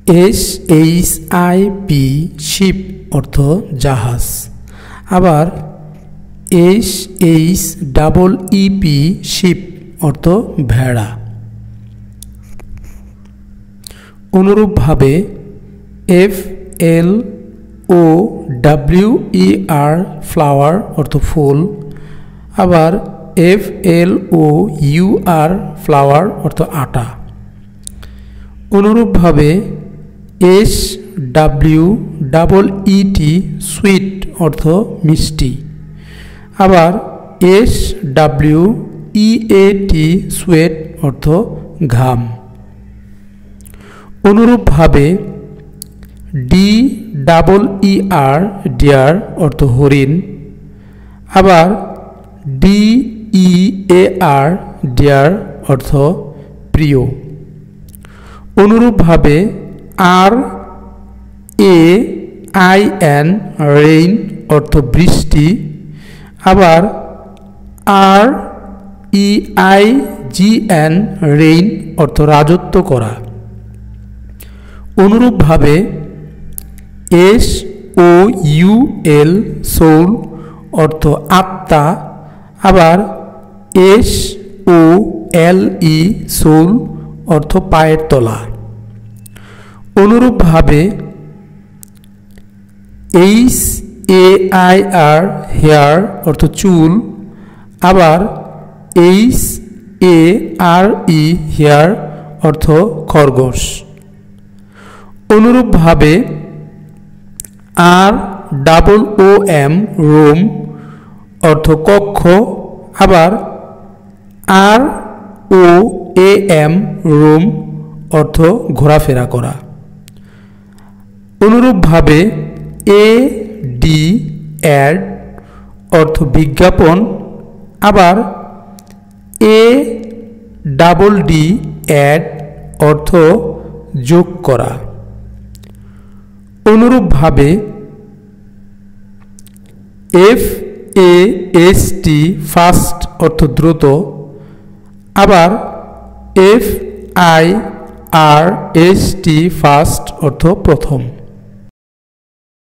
SHIP sheep অর্থ জাহাজ। আবার SHEEP শিপ অর্থ ভেড়া। অনুরূপভাবে FLOWER ফ্লাওয়ার অর্থ ফুল। আবার FLOUR ফ্লাওয়ার অর্থ আটা। অনুরূপভাবে SWEET সুইট অর্থ মিষ্টি। আবার SWEAT সোয়েট অর্থ ঘাম। অনুরূপভাবে DEER ডিয়ার অর্থ হরিণ। আবার DEAR ডিয়ার অর্থ প্রিয়। অনুরূপভাবে RAIN রেইন অর্থ বৃষ্টি। আবার REIGN রেইন অর্থ রাজত্ব করা। অনুরূপভাবে SOUL সোল অর্থ আত্মা। আবার SOLE সোল অর্থ পায়ের তলা। অনুরূপভাবে HAIR হেয়ার অর্থ চুল। আবার HARE হেয়ার অর্থ খরগোশ। অনুরূপভাবে ROOM রোম অর্থ কক্ষ। আবার ROAM রোম অর্থ ঘোরাফেরা করা। অনুরূপভাবে AD অর্থ বিজ্ঞাপন। আবার ADD অর্থ যোগ করা। অনুরূপভাবে FAST ফাস্ট অর্থ দ্রুত। আবার FIRST ফার্স্ট অর্থ প্রথম।